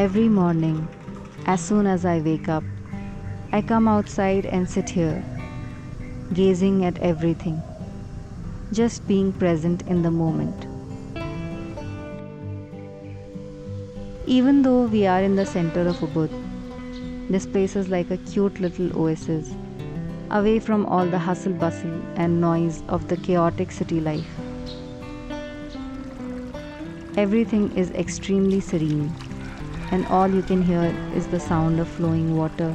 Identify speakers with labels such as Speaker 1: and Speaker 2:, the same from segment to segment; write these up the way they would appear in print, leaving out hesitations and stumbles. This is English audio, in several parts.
Speaker 1: Every morning, as soon as I wake up, I come outside and sit here, gazing at everything, just being present in the moment. Even though we are in the center of Ubud, this place is like a cute little oasis, away from all the hustle bustle and noise of the chaotic city life. Everything is extremely serene, and all you can hear is the sound of flowing water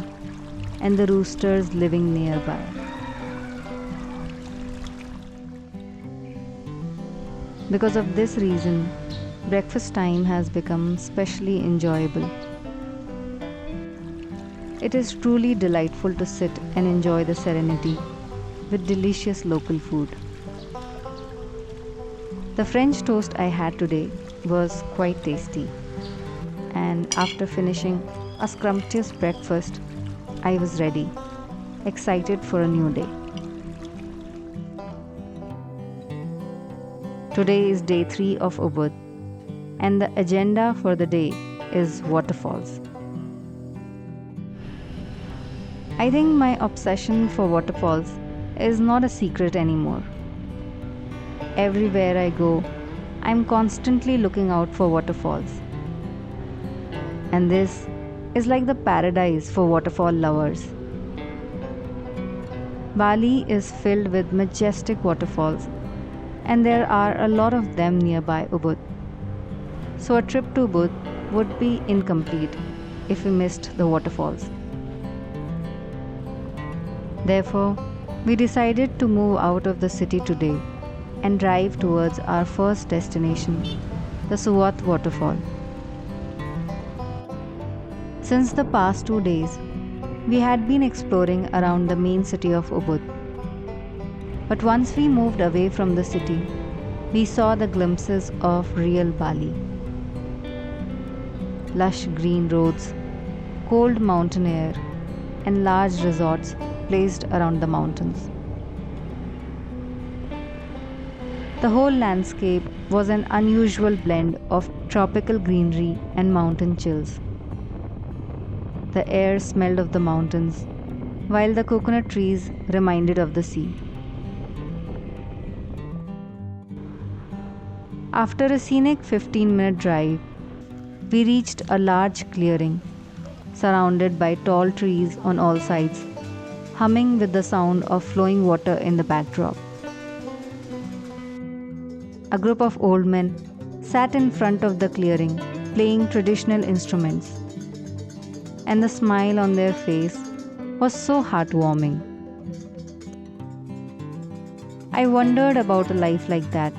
Speaker 1: and the roosters living nearby. Because of this reason, breakfast time has become specially enjoyable. It is truly delightful to sit and enjoy the serenity with delicious local food. The French toast I had today was quite tasty, and after finishing a scrumptious breakfast, I was ready, excited for a new day. Today is day 3 of UBUD, and the agenda for the day is waterfalls. I think my obsession for waterfalls is not a secret anymore. Everywhere I go, I'm constantly looking out for waterfalls. And this is like the paradise for waterfall lovers. Bali is filled with majestic waterfalls, and there are a lot of them nearby Ubud. So a trip to Ubud would be incomplete if we missed the waterfalls. Therefore, we decided to move out of the city today and drive towards our first destination, the Suwat Waterfall. Since the past 2 days, we had been exploring around the main city of Ubud. But once we moved away from the city, we saw the glimpses of real Bali. Lush green roads, cold mountain air, and large resorts placed around the mountains. The whole landscape was an unusual blend of tropical greenery and mountain chills. The air smelled of the mountains, while the coconut trees reminded of the sea. After a scenic 15-minute drive, we reached a large clearing, surrounded by tall trees on all sides, humming with the sound of flowing water in the backdrop. A group of old men sat in front of the clearing, playing traditional instruments, and the smile on their face was so heartwarming. I wondered about a life like that,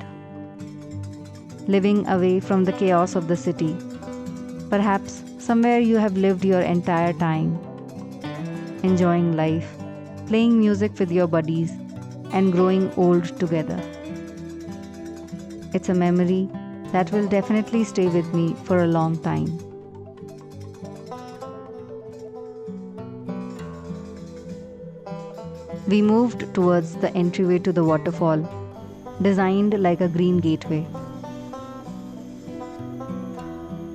Speaker 1: living away from the chaos of the city. Perhaps somewhere you have lived your entire time, enjoying life, playing music with your buddies, and growing old together. It's a memory that will definitely stay with me for a long time. We moved towards the entryway to the waterfall, designed like a green gateway.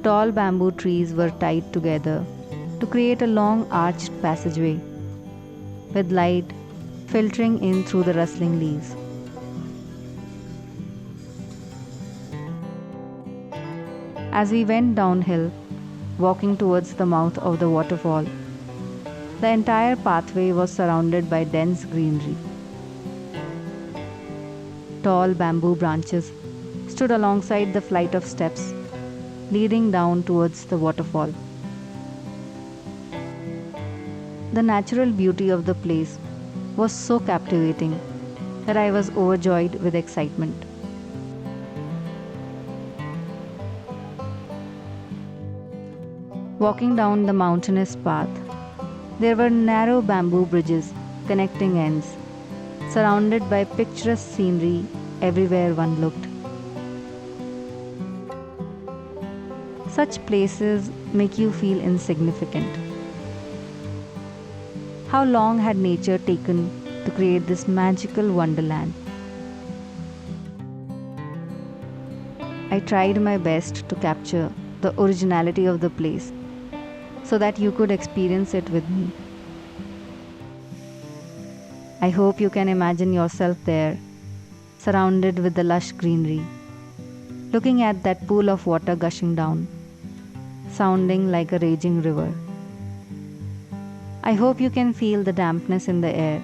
Speaker 1: Tall bamboo trees were tied together to create a long arched passageway, with light filtering in through the rustling leaves. As we went downhill, walking towards the mouth of the waterfall, the entire pathway was surrounded by dense greenery. Tall bamboo branches stood alongside the flight of steps leading down towards the waterfall. The natural beauty of the place was so captivating that I was overjoyed with excitement. Walking down the mountainous path, there were narrow bamboo bridges connecting ends, surrounded by picturesque scenery everywhere one looked. Such places make you feel insignificant. How long had nature taken to create this magical wonderland? I tried my best to capture the originality of the place so that you could experience it with me. I hope you can imagine yourself there, surrounded with the lush greenery, looking at that pool of water gushing down, sounding like a raging river. I hope you can feel the dampness in the air,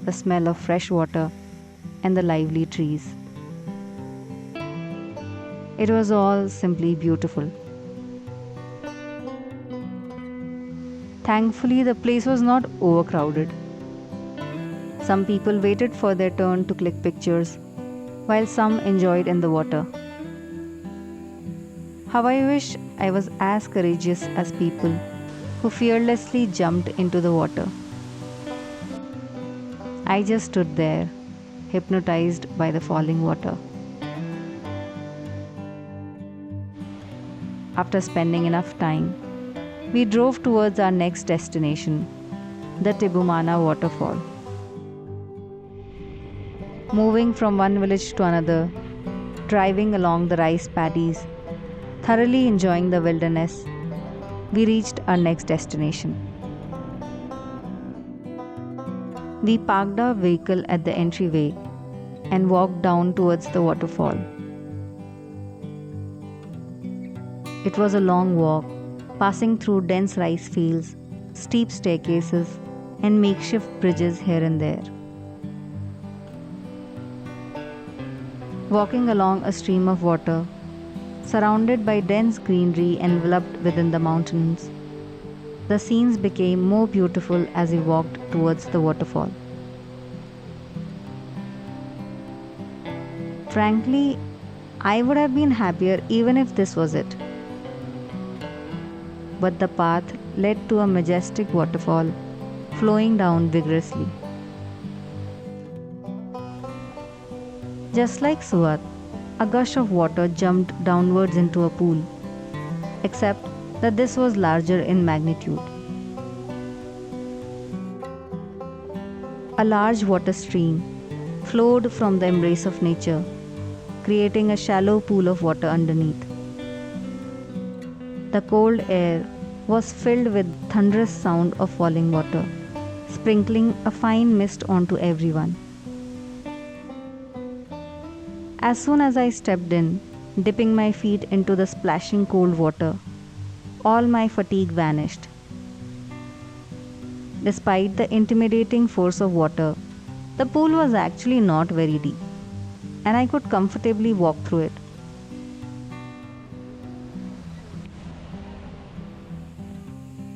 Speaker 1: the smell of fresh water, and the lively trees. It was all simply beautiful. Thankfully, the place was not overcrowded. Some people waited for their turn to click pictures, while some enjoyed in the water. How I wish I was as courageous as people who fearlessly jumped into the water. I just stood there, hypnotized by the falling water. After spending enough time, we drove towards our next destination, the Tibumana Waterfall. Moving from one village to another, driving along the rice paddies, thoroughly enjoying the wilderness, we reached our next destination. We parked our vehicle at the entryway and walked down towards the waterfall. It was a long walk, passing through dense rice fields, steep staircases, and makeshift bridges here and there. Walking along a stream of water, surrounded by dense greenery enveloped within the mountains, the scenes became more beautiful as we walked towards the waterfall. Frankly, I would have been happier even if this was it. But the path led to a majestic waterfall flowing down vigorously. Just like Suwat, a gush of water jumped downwards into a pool, except that this was larger in magnitude. A large water stream flowed from the embrace of nature, creating a shallow pool of water underneath. The cold air was filled with thunderous sound of falling water, sprinkling a fine mist onto everyone. As soon as I stepped in, dipping my feet into the splashing cold water, all my fatigue vanished. Despite the intimidating force of water, the pool was actually not very deep, and I could comfortably walk through it.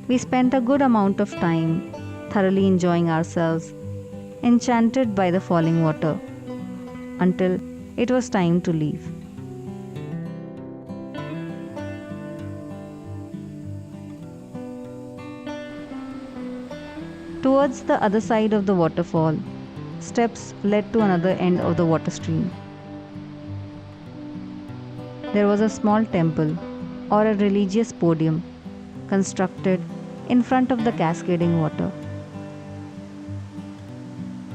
Speaker 1: We spent a good amount of time thoroughly enjoying ourselves, enchanted by the falling water, until it was time to leave. Towards the other side of the waterfall, steps led to another end of the water stream. There was a small temple or a religious podium constructed in front of the cascading water.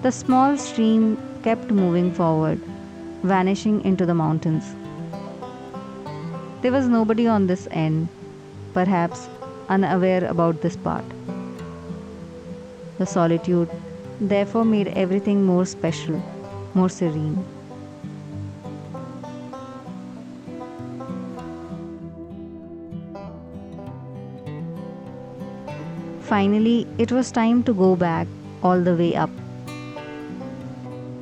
Speaker 1: The small stream kept moving forward, vanishing into the mountains. There was nobody on this end, perhaps unaware about this part. The solitude therefore made everything more special, more serene. Finally, it was time to go back all the way up.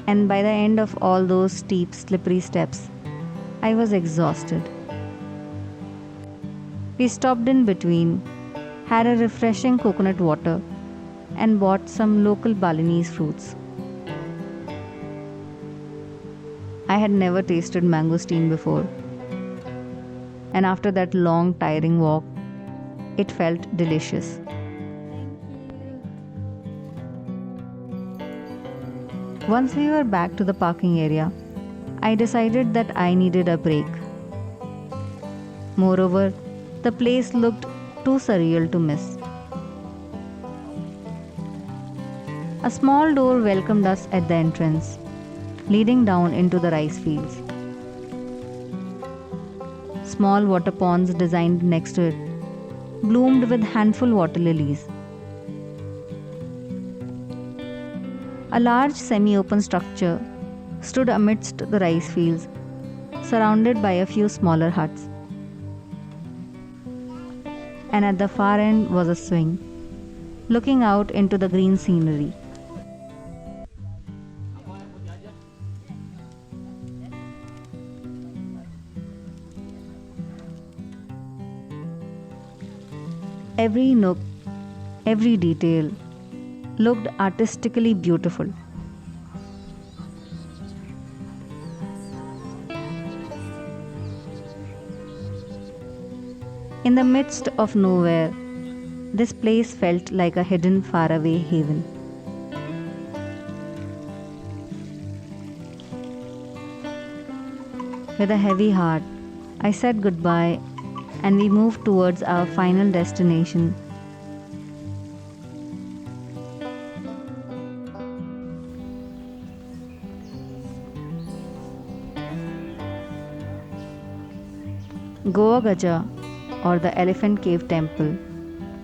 Speaker 1: And by the end of all those steep, slippery steps, I was exhausted. We stopped in between, had a refreshing coconut water, and bought some local Balinese fruits. I had never tasted mangosteen before, and after that long, tiring walk, it felt delicious. Once we were back to the parking area, I decided that I needed a break. Moreover, the place looked too surreal to miss. A small door welcomed us at the entrance, leading down into the rice fields. Small water ponds designed next to it, bloomed with handful water lilies. A large semi-open structure stood amidst the rice fields, surrounded by a few smaller huts. And at the far end was a swing, looking out into the green scenery. Every nook, every detail looked artistically beautiful. In the midst of nowhere, this place felt like a hidden faraway haven. With a heavy heart, I said goodbye and we moved towards our final destination. Goa Gajah, or the Elephant Cave Temple,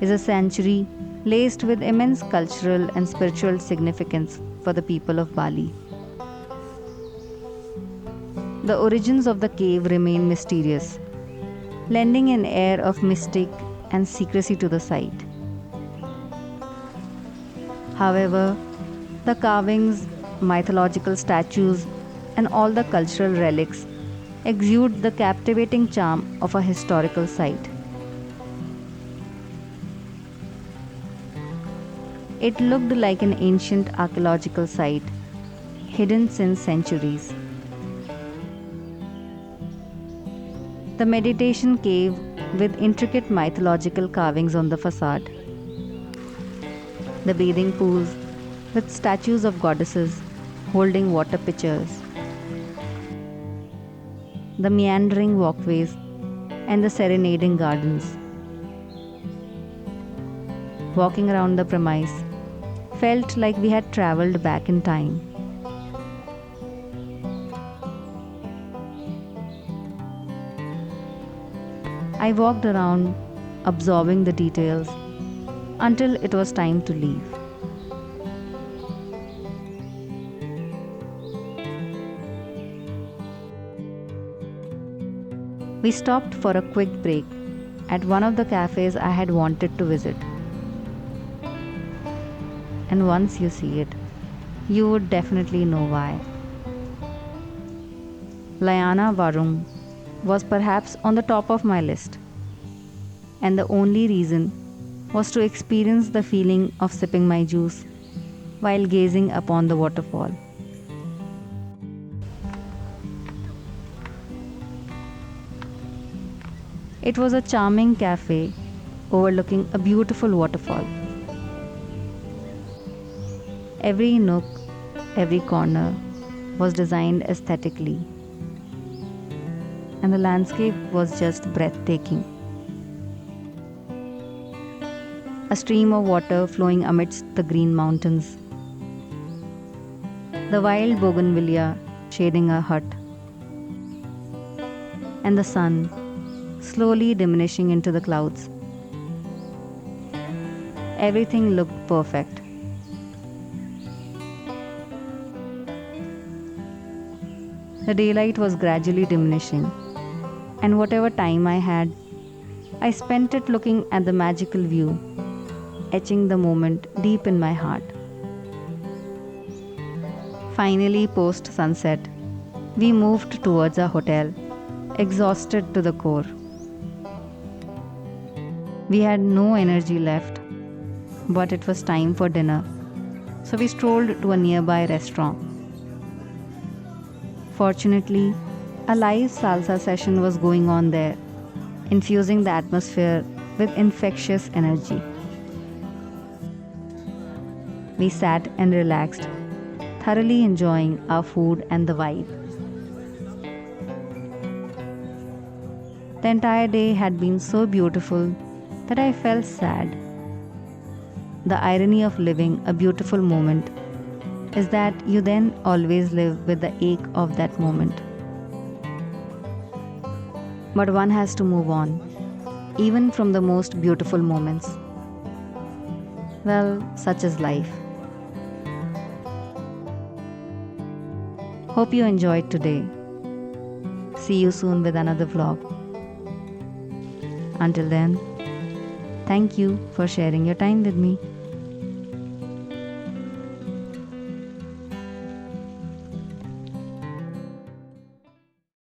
Speaker 1: is a sanctuary laced with immense cultural and spiritual significance for the people of Bali. The origins of the cave remain mysterious, lending an air of mystic and secrecy to the site. However, the carvings, mythological statues, and all the cultural relics exude the captivating charm of a historical site. It looked like an ancient archaeological site, hidden since centuries. The meditation cave with intricate mythological carvings on the facade. The bathing pools with statues of goddesses holding water pitchers. The meandering walkways and the serenading gardens. Walking around the premise felt like we had traveled back in time. I walked around, absorbing the details, until it was time to leave. We stopped for a quick break at one of the cafes I had wanted to visit. And once you see it, you would definitely know why. Layana Warung was perhaps on the top of my list, and the only reason was to experience the feeling of sipping my juice while gazing upon the waterfall. It was a charming cafe overlooking a beautiful waterfall. Every nook, every corner was designed aesthetically, and the landscape was just breathtaking. A stream of water flowing amidst the green mountains. The wild bougainvillea shading a hut. And the sun slowly diminishing into the clouds. Everything looked perfect. The daylight was gradually diminishing, and whatever time I had, I spent it looking at the magical view, etching the moment deep in my heart. Finally, post-sunset, we moved towards our hotel, exhausted to the core. We had no energy left, but it was time for dinner, so we strolled to a nearby restaurant. Fortunately, a live salsa session was going on there, infusing the atmosphere with infectious energy. We sat and relaxed, thoroughly enjoying our food and the vibe. The entire day had been so beautiful that I felt sad. The irony of living a beautiful moment is that you then always live with the ache of that moment. But one has to move on. even from the most beautiful moments. Well, such is life. Hope you enjoyed today. See you soon with another vlog. Until then, thank you for sharing your time with me.